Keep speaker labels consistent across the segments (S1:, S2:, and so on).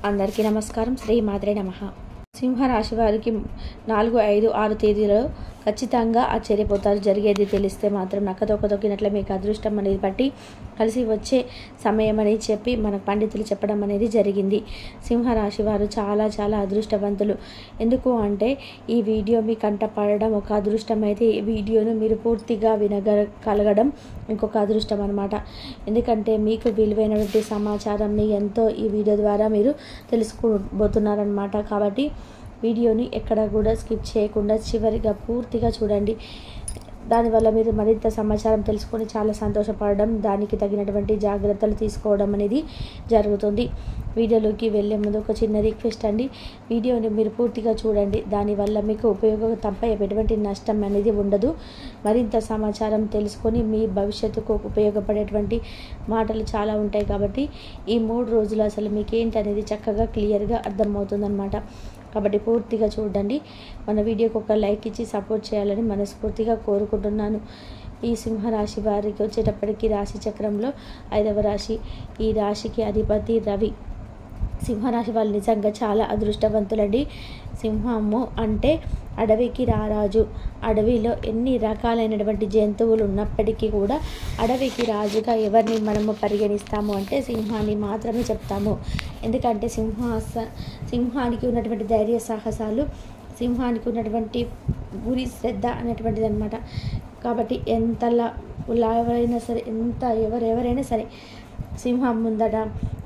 S1: అందరికీ నమస్కారం. శ్రీ మాత్రే నమః. సింహరాశి వారికి 4, 5, 6 తేదీలో ఖచ్చితంగా ఆశ్చర్యపోతారు. జరిగేది తెలిస్తే మాత్రం నక్కతోక తొక్కినట్లే మీకు అదృష్టం అనేది పట్టి కలిసి వచ్చే సమయం అని చెప్పి మన పండితులు చెప్పడం అనేది జరిగింది. సింహరాశి వారు చాలా చాలా అదృష్టవంతులు. ఎందుకు అంటే ఈ వీడియో మీ కంట పడడం ఒక అదృష్టం అయితే ఈ వీడియోను మీరు పూర్తిగా వినగలగడం ఇంకొక అదృష్టం అన్నమాట. ఎందుకంటే మీకు విలువైనటువంటి సమాచారాన్ని ఎంతో ఈ వీడియో ద్వారా మీరు తెలుసుకోబోతున్నారనమాట. కాబట్టి వీడియోని ఎక్కడ కూడా స్కిప్ చేయకుండా చివరిగా పూర్తిగా చూడండి. దానివల్ల మీరు మరింత సమాచారం తెలుసుకొని చాలా సంతోషపడడం, దానికి తగినటువంటి జాగ్రత్తలు తీసుకోవడం అనేది జరుగుతుంది. వీడియోలోకి వెళ్ళే ముందు ఒక చిన్న రిక్వెస్ట్ అండి, వీడియోని మీరు పూర్తిగా చూడండి. దానివల్ల మీకు ఉపయోగం తప్ప ఎటువంటి నష్టం అనేది ఉండదు. మరింత సమాచారం తెలుసుకొని మీ భవిష్యత్తుకు ఉపయోగపడేటువంటి మాటలు చాలా ఉంటాయి. కాబట్టి ఈ 3 రోజులు అసలు మీకు ఏంటి అనేది చక్కగా క్లియర్గా అర్థమవుతుందన్నమాట. కాబట్టి పూర్తిగా చూడండి. మన వీడియోకి ఒక లైక్ ఇచ్చి సపోర్ట్ చేయాలని మనస్ఫూర్తిగా కోరుకుంటున్నాను. ఈ సింహరాశి వారికి వచ్చేటప్పటికి రాశి చక్రంలో 5వ రాశి. ఈ రాశికి అధిపతి రవి. సింహరాశి వాళ్ళు నిజంగా చాలా అదృష్టవంతులండి. సింహము అంటే అడవికి రారాజు. అడవిలో ఎన్ని రకాలైనటువంటి జంతువులు ఉన్నప్పటికీ కూడా అడవికి రాజుగా ఎవరిని మనము పరిగణిస్తాము అంటే సింహాన్ని మాత్రమే చెప్తాము. ఎందుకంటే సింహానికి ఉన్నటువంటి ధైర్య సాహసాలు, సింహానికి ఉన్నటువంటి గురి శ్రద్ధ అనేటువంటిది అనమాట. కాబట్టి ఎవరైనా సరే సింహం ముందట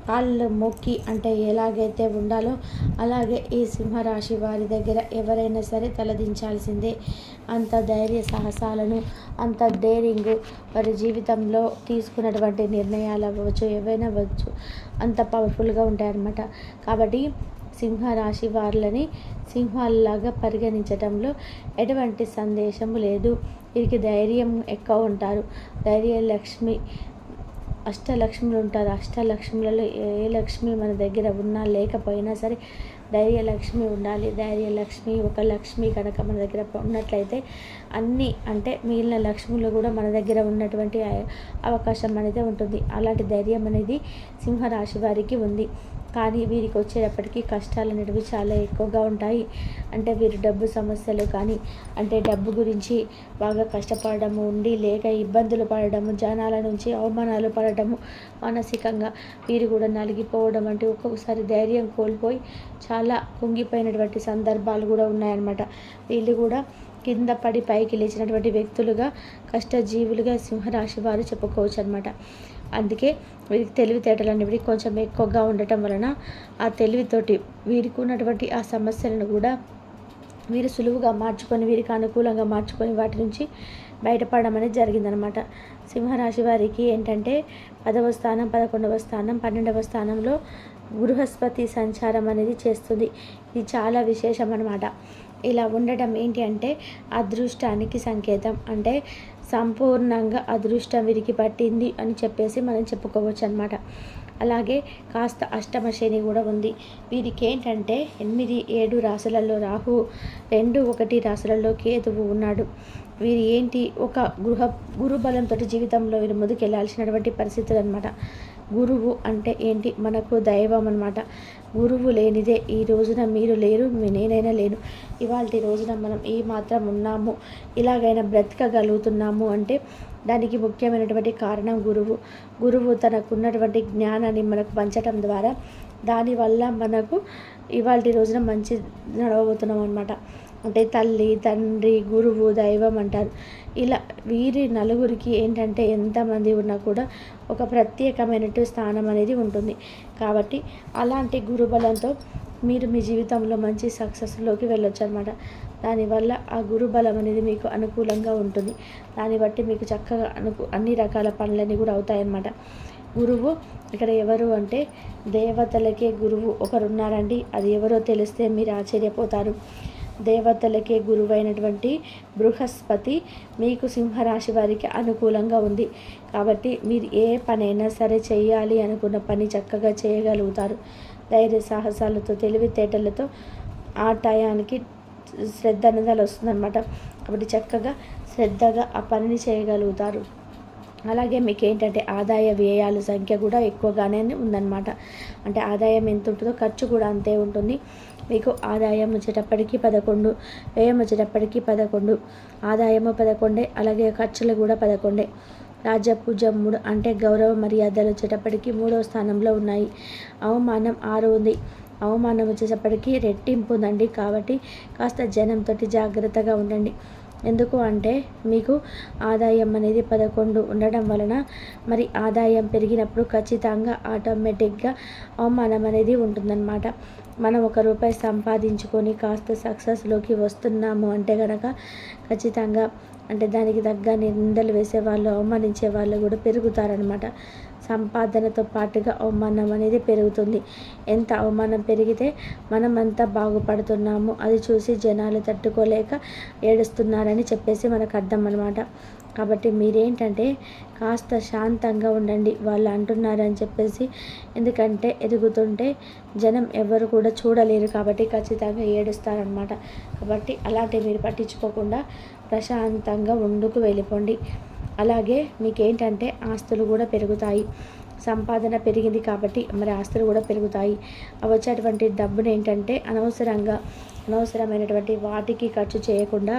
S1: కాళ్ళు మొక్కి అంటే ఎలాగైతే ఉండాలో అలాగే ఈ సింహరాశి వారి దగ్గర ఎవరైనా సరే తలదించాల్సిందే. అంత ధైర్య సాహసాలను, అంత డేరింగు, వారి జీవితంలో తీసుకున్నటువంటి నిర్ణయాలు అవ్వచ్చు, ఏవైనా అవ్వచ్చు, అంత పవర్ఫుల్గా ఉంటాయన్నమాట. కాబట్టి సింహరాశి వాళ్ళని సింహాల్లాగా పరిగణించడంలో ఎటువంటి సందేశము లేదు. వీరికి ధైర్యం ఎక్కువ ఉంటారు. ధైర్యలక్ష్మి, అష్టలక్ష్ములు ఉంటారు. అష్టలక్ష్ములలో ఏ లక్ష్మి మన దగ్గర ఉన్నా లేకపోయినా సరే ధైర్యలక్ష్మి ఉండాలి. ధైర్యలక్ష్మి ఒక లక్ష్మి కనుక మన దగ్గర ఉన్నట్లయితే అన్నీ అంటే మిగిలిన లక్ష్ములు కూడా మన దగ్గర ఉన్నటువంటి అవకాశం అనేది ఉంటుంది. అలాంటి ధైర్యం అనేది సింహరాశి వారికి ఉంది. కానీ వీరికి వచ్చేటప్పటికి కష్టాలు అనేవి చాలా ఎక్కువగా ఉంటాయి. అంటే వీరు డబ్బు సమస్యలు కానీ అంటే డబ్బు గురించి బాగా కష్టపడము, ఉండి లేక ఇబ్బందులు పడడము, జనాల నుంచి అవమానాలు పడడము, మానసికంగా వీరు కూడా నలిగిపోవడం అంటే ఒక్కొక్కసారి ధైర్యం కోల్పోయి చాలా కుంగిపోయినటువంటి సందర్భాలు కూడా ఉన్నాయన్నమాట. వీళ్ళు కూడా కింద పడి పైకి లేచినటువంటి వ్యక్తులుగా, కష్టజీవులుగా సింహరాశి వారు చెప్పుకోవచ్చు అనమాట. అందుకే వీరికి తెలివితేటలు అనేవి కొంచెం ఎక్కువగా ఉండటం వలన ఆ తెలివితోటి వీరికి ఉన్నటువంటి ఆ సమస్యలను కూడా వీరు సులువుగా మార్చుకొని, వీరికి అనుకూలంగా మార్చుకొని వాటి నుంచి బయటపడడం అనేది జరిగిందనమాట. సింహరాశి వారికి ఏంటంటే 10వ స్థానం, 11వ స్థానం, 12వ స్థానంలో బృహస్పతి సంచారం అనేది చేస్తుంది. ఇది చాలా విశేషం అనమాట. ఇలా ఉండటం ఏంటి అంటే అదృష్టానికి సంకేతం. అంటే సంపూర్ణంగా అదృష్టం వీరికి పట్టింది అని చెప్పేసి మనం చెప్పుకోవచ్చు అనమాట. అలాగే కాస్త అష్టమ శని కూడా ఉంది. వీరికి ఏంటంటే 8, 7 రాశులలో రాహువు, 2, 1 రాశులలో కేతువు ఉన్నాడు. వీరు ఏంటి ఒక గురుబలంతో జీవితంలో వీరు ముందుకెళ్లాల్సినటువంటి పరిస్థితులు అనమాట. గురువు అంటే ఏంటి? మనకు దైవం అనమాట. గురువు లేనిదే ఈ రోజున మీరు లేరు, నేనైనా లేను. ఇవాళ రోజున మనం ఈ మాత్రం ఉన్నాము, ఇలాగైనా బ్రతకగలుగుతున్నాము అంటే దానికి ముఖ్యమైనటువంటి కారణం గురువు. గురువు తనకున్నటువంటి జ్ఞానాన్ని మనకు పంచడం ద్వారా దానివల్ల మనకు ఇవాళ రోజున మంచి నడవబోతున్నాం అనమాట. అంటే తల్లి, తండ్రి, గురువు, దైవం అంటారు. ఇలా వీరి నలుగురికి ఏంటంటే ఎంతమంది ఉన్నా కూడా ఒక ప్రత్యేకమైనటువంటి స్థానం అనేది ఉంటుంది. కాబట్టి అలాంటి గురుబలంతో మీరు మీ జీవితంలో మంచి సక్సెస్లోకి వెళ్ళొచ్చు అనమాట. దానివల్ల ఆ గురుబలం అనేది మీకు అనుకూలంగా ఉంటుంది. దాన్ని బట్టి మీకు చక్కగా అన్ని రకాల పనులన్నీ కూడా అవుతాయన్నమాట. గురువు ఇక్కడ ఎవరు అంటే దేవతలకే గురువు ఒకరున్నారండి. అది ఎవరో తెలిస్తే మీరు ఆశ్చర్యపోతారు. దేవతలకే గురువైనటువంటి బృహస్పతి మీకు సింహరాశి వారికి అనుకూలంగా ఉంది. కాబట్టి మీరు ఏ పనైనా సరే చేయాలి అనుకున్న పని చక్కగా చేయగలుగుతారు. ధైర్య సాహసాలతో, తెలివితేటలతో ఆ టయానికి శ్రద్ధ అనేది వస్తుందన్నమాట. కాబట్టి చక్కగా శ్రద్ధగా ఆ పనిని చేయగలుగుతారు. అలాగే మీకు ఏంటంటే ఆదాయ వ్యయాల సంఖ్య కూడా ఎక్కువగానే ఉందన్నమాట. అంటే ఆదాయం ఎంత ఉంటుందో ఖర్చు కూడా అంతే ఉంటుంది. మీకు ఆదాయం వచ్చేటప్పటికి 11, వ్యయం వచ్చేటప్పటికి 11, ఆదాయము 11, అలాగే ఖర్చులు కూడా 11. రాజ్యపూజ్యం 3 అంటే గౌరవ మర్యాదలు వచ్చేటప్పటికి 3వ స్థానంలో ఉన్నాయి. అవమానం 6 ఉంది. అవమానం వచ్చేటప్పటికి రెట్టింపు ఉందండి. కాబట్టి కాస్త జనంతో జాగ్రత్తగా ఉండండి. ఎందుకు అంటే మీకు ఆదాయం అనేది 11 ఉండడం వలన మరి ఆదాయం పెరిగినప్పుడు ఖచ్చితంగా ఆటోమేటిక్గా అవమానం అనేది ఉంటుందన్నమాట. మనం ₹1 సంపాదించుకొని కాస్త సక్సెస్లోకి వస్తున్నాము అంటే కనుక ఖచ్చితంగా అంటే దానికి తగ్గ నిందలు వేసేవాళ్ళు, అవమానించే వాళ్ళు కూడా పెరుగుతారనమాట. సంపాదనతో పాటుగా అవమానం అనేది పెరుగుతుంది. ఎంత అవమానం పెరిగితే మనమంతా బాగుపడుతున్నాము అది చూసి జనాలు తట్టుకోలేక ఏడుస్తున్నారని చెప్పేసి మనకు అర్థం అనమాట. కాబట్టి మీరేంటంటే కాస్త శాంతంగా ఉండండి వాళ్ళు అంటున్నారని చెప్పేసి. ఎందుకంటే ఎదుగుతుంటే జనం ఎవరు కూడా చూడలేరు కాబట్టి ఖచ్చితంగా ఏడుస్తారనమాట. కాబట్టి అలాంటివి మీరు పట్టించుకోకుండా ప్రశాంతంగా ముందుకు వెళ్ళిపోండి. అలాగే మీకేంటంటే ఆస్తులు కూడా పెరుగుతాయి. సంపాదన పెరిగింది కాబట్టి మరి ఆస్తులు కూడా పెరుగుతాయి. వచ్చేటువంటి డబ్బును ఏంటంటే అనవసరమైనటువంటి వాటికి ఖర్చు చేయకుండా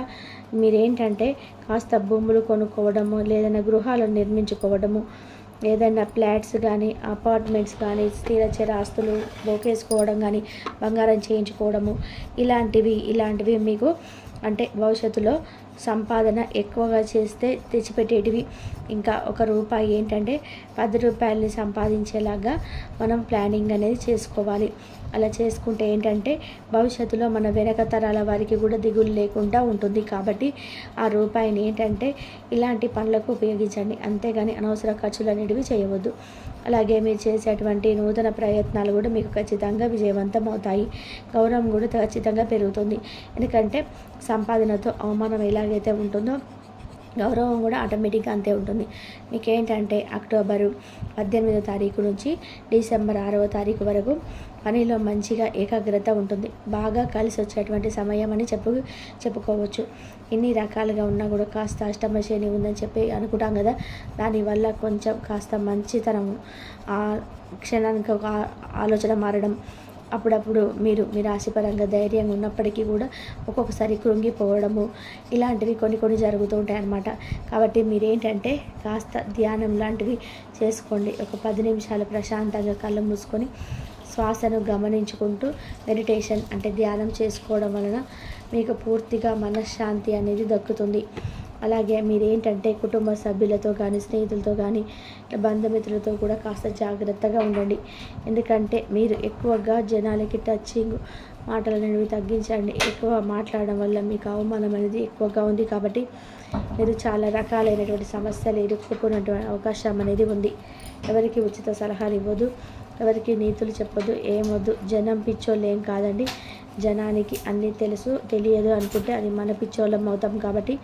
S1: మీరేంటంటే కాస్త భూములు కొనుక్కోవడము, లేదన్నా గృహాలను నిర్మించుకోవడము, ఏదైనా ఫ్లాట్స్ కానీ, అపార్ట్మెంట్స్ కానీ, స్థిరచర ఆస్తులు బోకేసుకోవడం కానీ, బంగారం చేయించుకోవడము, ఇలాంటివి మీకు అంటే భవిష్యత్తులో సంపాదన ఎక్కువగా చేస్తే తెచ్చిపెట్టేటివి. ఇంకా ₹1 ఏంటంటే ₹10 సంపాదించేలాగా మనం ప్లానింగ్ అనేది చేసుకోవాలి. అలా చేసుకుంటే ఏంటంటే భవిష్యత్తులో మన వెనక తరాల వారికి కూడా దిగులు లేకుండా ఉంటుంది. కాబట్టి ఆ రూపాయిని ఏంటంటే ఇలాంటి పనులకు ఉపయోగించండి. అంతేగాని అనవసర ఖర్చులు అనేటివి చేయవద్దు. అలాగే మీరు చేసేటువంటి నూతన ప్రయత్నాలు కూడా మీకు ఖచ్చితంగా విజయవంతం అవుతాయి. గౌరవం కూడా ఖచ్చితంగా పెరుగుతుంది. ఎందుకంటే సంపాదనతో అవమానం ఎలాగైతే ఉంటుందో గౌరవం కూడా ఆటోమేటిక్గా అంతే ఉంటుంది. మీకేంటంటే అక్టోబరు 18వ తారీఖు నుంచి డిసెంబర్ 6వ తారీఖు వరకు పనిలో మంచిగా ఏకాగ్రత ఉంటుంది. బాగా కలిసి వచ్చేటువంటి సమయం అని చెప్పుకోవచ్చు. ఇన్ని రకాలుగా ఉన్నా కూడా కాస్త అష్టమ శని ఉందని చెప్పి అనుకుంటాం కదా, దానివల్ల కొంచెం కాస్త మంచితనము, ఆ క్షణానికి ఒక ఆలోచన మారడం, అప్పుడప్పుడు మీరు మీ రాశిపరంగా ధైర్యంగా ఉన్నప్పటికీ కూడా ఒక్కొక్కసారి కృంగిపోవడము, ఇలాంటివి కొన్ని జరుగుతూ ఉంటాయి అన్నమాట. కాబట్టి మీరేంటంటే కాస్త ధ్యానం లాంటివి చేసుకోండి. ఒక 10 నిమిషాలు ప్రశాంతంగా కళ్ళు మూసుకొని శ్వాసను గమనించుకుంటూ మెడిటేషన్ అంటే ధ్యానం చేసుకోవడం వలన మీకు పూర్తిగా మనశ్శాంతి అనేది దక్కుతుంది. అలాగే మీరేంటంటే కుటుంబ సభ్యులతో కానీ, స్నేహితులతో కానీ, బంధుమిత్రులతో కూడా కాస్త జాగ్రత్తగా ఉండండి. ఎందుకంటే మీరు ఎక్కువగా జనాలకి టచింగ్ మాటలు అనేవి తగ్గించండి. ఎక్కువ మాట్లాడడం వల్ల మీకు అవమానం అనేది ఎక్కువగా ఉంది. కాబట్టి మీరు చాలా రకాలైనటువంటి సమస్యలు ఎదుర్కొనేటువంటి అవకాశం అనేది ఉంది. ఎవరికి ఉచిత సలహాలు ఇవ్వద్దు, ఎవరికి నీతులు చెప్పొద్దు, ఏమొద్దు. జనం పిచ్చోళ్ళు ఏం కాదండి. జనానికి అన్నీ తెలియదు అనుకుంటే అది మన పిచ్చోళ్ళం అవుతాం. కాబట్టి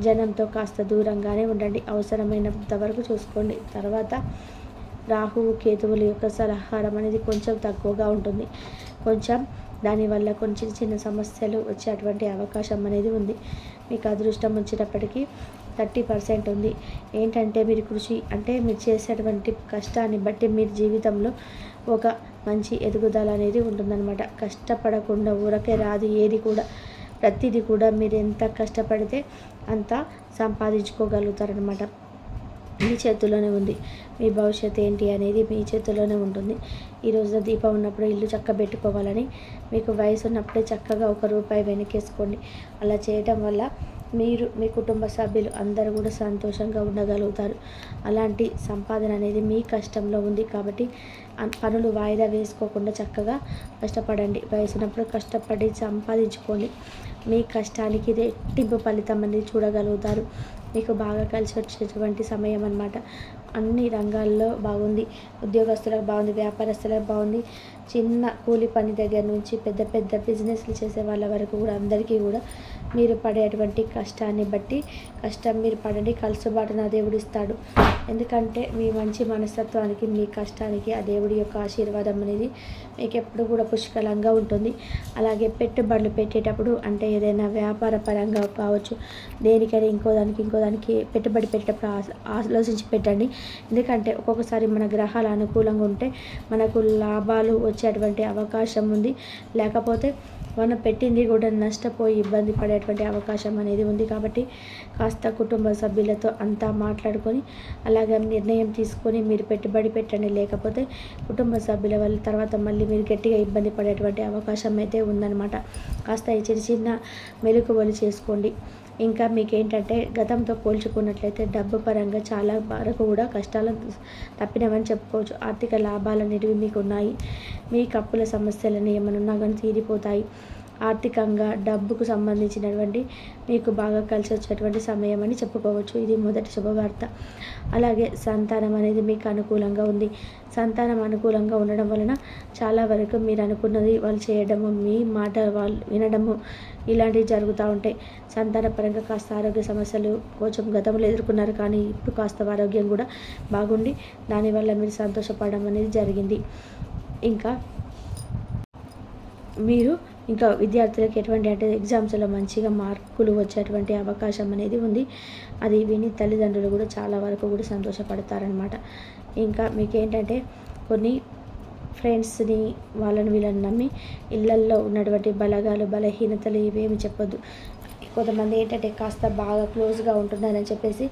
S1: జనంతో కాస్త దూరంగానే ఉండండి. అవసరమైనంత వరకు చూసుకోండి. తర్వాత రాహువు కేతువుల యొక్క సలహారం అనేది కొంచెం తక్కువగా ఉంటుంది. దానివల్ల కొంచెం చిన్న సమస్యలు వచ్చేటువంటి అవకాశం అనేది ఉంది. మీకు అదృష్టం వచ్చేటప్పటికీ 30% ఉంది. ఏంటంటే మీరు కృషి అంటే మీరు చేసేటువంటి కష్టాన్ని బట్టి మీరు జీవితంలో ఒక మంచి ఎదుగుదల అనేది ఉంటుందన్నమాట. కష్టపడకుండా ఊరకే రాదు ఏది కూడా. ప్రతిదీ కూడా మీరు ఎంత కష్టపడితే అంత సంపాదించుకోగలుగుతారనమాట. మీ చేతుల్లోనే ఉంది. మీ భవిష్యత్తు ఏంటి అనేది మీ చేతుల్లోనే ఉంటుంది. ఈరోజు దీపం ఉన్నప్పుడు ఇల్లు చక్కబెట్టుకోవాలని, మీకు వయసు ఉన్నప్పుడే చక్కగా ₹1 వెనకేసుకోండి. అలా చేయటం వల్ల మీరు మీ కుటుంబ సభ్యులు అందరూ కూడా సంతోషంగా ఉండగలుగుతారు. అలాంటి సంపాదన అనేది మీ కష్టంలో ఉంది. కాబట్టి పనులు వాయిదా వేసుకోకుండా చక్కగా కష్టపడండి. వయసు ఉన్నప్పుడు కష్టపడి సంపాదించుకోండి. మీ కష్టానికి రెట్టింపు ఫలితం అనేది చూడగలుగుతారు. మీకు బాగా కలిసి వచ్చేటువంటి సమయం అన్నమాట. అన్ని రంగాల్లో బాగుంది. ఉద్యోగస్తులకు బాగుంది, వ్యాపారస్తులకు బాగుంది. చిన్న కూలి పని దగ్గర నుంచి పెద్ద బిజినెస్లు చేసే వాళ్ళ వరకు కూడా అందరికీ కూడా మీరు పడేటువంటి కష్టాన్ని బట్టి కష్టం మీరు పడండి, కలుసుబాటున దేవుడు ఇస్తాడు. ఎందుకంటే మీ మంచి మనస్తత్వానికి, మీ కష్టానికి ఆ దేవుడి యొక్క ఆశీర్వాదం అనేది మీకు ఎప్పుడు కూడా పుష్కలంగా ఉంటుంది. అలాగే పెట్టుబడులు పెట్టేటప్పుడు అంటే ఏదైనా వ్యాపార పరంగా కావచ్చు, దేనికైనా ఇంకో దానికి పెట్టుబడి పెట్టేటప్పుడు ఆలోచించి పెట్టండి. ఎందుకంటే ఒక్కొక్కసారి మన గ్రహాలు అనుకూలంగా ఉంటే మనకు లాభాలు వచ్చేటువంటి అవకాశం ఉంది, లేకపోతే మనం పెట్టింది కూడా నష్టపోయి ఇబ్బంది పడేటువంటి అవకాశం అనేది ఉంది. కాబట్టి కాస్త కుటుంబ సభ్యులతో అంతా మాట్లాడుకొని అలాగే నిర్ణయం తీసుకొని మీరు పెట్టుబడి పెట్టండి. లేకపోతే కుటుంబ సభ్యుల వల్ల తర్వాత మళ్ళీ మీరు గట్టిగా ఇబ్బంది పడేటువంటి అవకాశం అయితే ఉందన్నమాట. కాస్త ఈ చిన్న మెలకువలు చేసుకోండి. ఇంకా మీకేంటంటే గతంతో పోల్చుకున్నట్లయితే డబ్బు పరంగా చాలా వరకు కూడా కష్టాలు తప్పినవని చెప్పుకోవచ్చు. ఆర్థిక లాభాలు అనేటివి మీకు ఉన్నాయి. మీ అప్పుల సమస్యలని ఏమన్నా కానీ తీరిపోతాయి. ఆర్థికంగా డబ్బుకు సంబంధించినటువంటి మీకు బాగా కలిసి వచ్చేటువంటి సమయం అని చెప్పుకోవచ్చు. ఇది మొదటి శుభవార్త. అలాగే సంతానం అనేది మీకు అనుకూలంగా ఉంది. సంతానం అనుకూలంగా ఉండడం వలన చాలా వరకు మీరు అనుకున్నది వాళ్ళు చేయడము, మీ మాట వాళ్ళు వినడము ఇలాంటివి జరుగుతూ ఉంటాయి. సంతాన పరంగా కాస్త ఆరోగ్య సమస్యలు కొంచెం గతంలో ఎదుర్కొన్నారు, కానీ ఇప్పుడు కాస్త ఆరోగ్యం కూడా బాగుండి దానివల్ల మీరు సంతోషపడడం అనేది జరిగింది. ఇంకా విద్యార్థులకు ఎటువంటి అంటే ఎగ్జామ్స్లో మంచిగా మార్కులు వచ్చేటువంటి అవకాశం అనేది ఉంది. అది విని తల్లిదండ్రులు కూడా చాలా వరకు కూడా సంతోషపడతారనమాట. ఇంకా మీకేంటంటే కొన్ని ఫ్రెండ్స్ని వీళ్ళని నమ్మి ఇళ్ళల్లో ఉన్నటువంటి బలహీనతలు ఇవేమి చెప్పొద్దు. కొంతమంది ఏంటంటే కాస్త బాగా క్లోజ్గా ఉంటున్నారని చెప్పేసి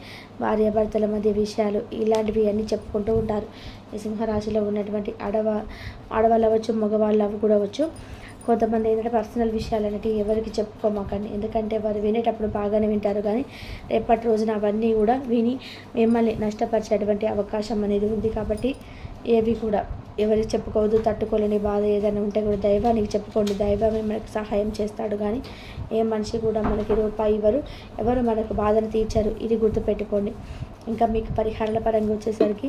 S1: భార్యాభర్తల మధ్య విషయాలు ఇలాంటివి అన్నీ చెప్పుకుంటూ ఉంటారు. ఈ సింహరాశిలో ఉన్నటువంటి ఆడవాళ్ళు అవ్వచ్చు, మగవాళ్ళు కూడా అవ్వచ్చు. కొంతమంది ఏంటంటే పర్సనల్ విషయాలు అనేవి ఎవరికి చెప్పుకోమాకండి. ఎందుకంటే వారు వినేటప్పుడు బాగానే వింటారు, కానీ రేపటి రోజున అవన్నీ కూడా విని మిమ్మల్ని నష్టపరిచేటువంటి అవకాశం అనేది ఉంది. కాబట్టి ఏవి కూడా ఎవరికి చెప్పుకోవద్దు. తట్టుకోలేని బాధ ఏదైనా ఉంటే కూడా దైవానికి చెప్పుకోండి. దైవమే మనకు సహాయం చేస్తాడు, కానీ ఏ మనిషి కూడా మనకి రూపాయి ఇవ్వరు, ఎవరు మనకు బాధను తీర్చరు. ఇది గుర్తుపెట్టుకోండి. ఇంకా మీకు పరిహారాల పరంగా వచ్చేసరికి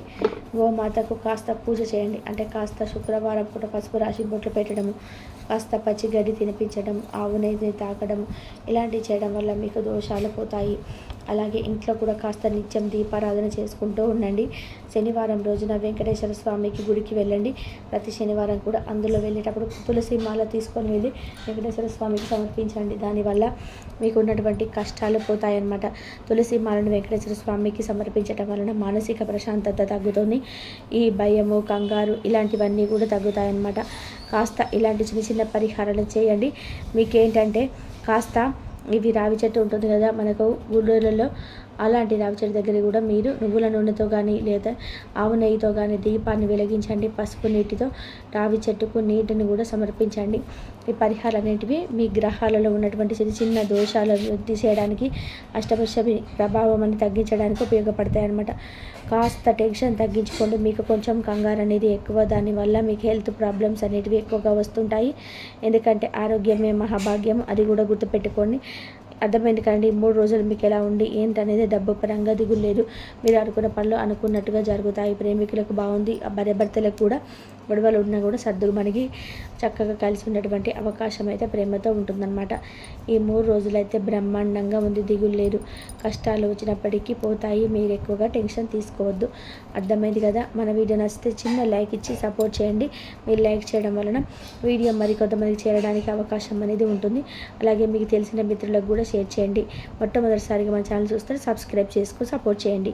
S1: గోమాతకు కాస్త పూజ చేయండి. అంటే కాస్త శుక్రవారం పూట పసుపు రాసి బొట్లు పెట్టడము, కాస్త పచ్చి గడ్డి తినిపించడం, ఆవు నెయ్యిని తాకడం ఇలాంటివి చేయడం వల్ల మీకు దోషాలు పోతాయి. అలాగే ఇంట్లో కూడా కాస్త నిత్యం దీపారాధన చేసుకుంటూ ఉండండి. శనివారం రోజున వెంకటేశ్వర స్వామికి గుడికి వెళ్ళండి. ప్రతి శనివారం కూడా అందులో వెళ్ళేటప్పుడు తులసి మాల తీసుకొని వెళ్ళి వెంకటేశ్వర స్వామికి సమర్పించండి. దానివల్ల మీకు ఉన్నటువంటి కష్టాలు పోతాయన్నమాట. తులసి మాలను వెంకటేశ్వర స్వామికి సమర్పించడం వలన మానసిక ప్రశాంతత తగ్గుతుంది. ఈ భయము, కంగారు ఇలాంటివన్నీ కూడా తగ్గుతాయన్నమాట. కాస్త ఇలాంటి చిన్న పరిహారాలు చేయండి. మీకేంటంటే కాస్త ఇవి రావి చెట్టు ఉంటుంది కదా మనకు ఊళ్ళలో, అలాంటి రావి చెట్టు దగ్గర కూడా మీరు నువ్వుల నూనెతో కానీ లేదా ఆవు నెయ్యితో కానీ దీపాన్ని వెలిగించండి. పసుపు నీటితో రావి చెట్టుకు నీటిని కూడా సమర్పించండి. ఈ పరిహారాలన్నిటివి మీ గ్రహాలలో ఉన్నటువంటి చిన్న దోషాలను తీసేయడానికి, అష్టపశమి ప్రభావం అని తగ్గించడానికి ఉపయోగపడతాయి అన్నమాట. కాస్త టెన్షన్ తగ్గించుకోండి. మీకు కొంచెం కంగారు అనేది ఎక్కువ, దానివల్ల మీకు హెల్త్ ప్రాబ్లమ్స్ అనేటివి ఎక్కువగా వస్తుంటాయి. ఎందుకంటే ఆరోగ్యమే మహాభాగ్యం, అది కూడా గుర్తుపెట్టుకోండి. అర్థమైంది కదండి. 3 రోజులు మీకు ఎలా ఉండి ఏంటనేది డబ్బు పరంగా దిగులు లేదు. మీరు అనుకున్న పనులు అనుకున్నట్టుగా జరుగుతాయి. ప్రేమికులకు బాగుంది. భార్యాభర్తలకు కూడా గొడవలు ఉన్నా కూడా సర్దుకు మనకి చక్కగా కలిసి ఉన్నటువంటి అవకాశం అయితే ప్రేమతో ఉంటుందన్నమాట. ఈ 3 రోజులైతే బ్రహ్మాండంగా ఉంది. దిగులు లేదు. కష్టాలు వచ్చినప్పటికీ పోతాయి. మీరు ఎక్కువగా టెన్షన్ తీసుకోవద్దు. అర్థమైంది కదా. మన వీడియో నచ్చితే చిన్న లైక్ ఇచ్చి సపోర్ట్ చేయండి. మీరు లైక్ చేయడం వలన వీడియో మరికొంతమందికి చేరడానికి అవకాశం అనేది ఉంటుంది. అలాగే మీకు తెలిసిన మిత్రులకు కూడా షేర్ చేయండి. మొట్టమొదటిసారిగా మన ఛానల్ చూస్తే సబ్స్క్రైబ్ చేసుకొని సపోర్ట్ చేయండి.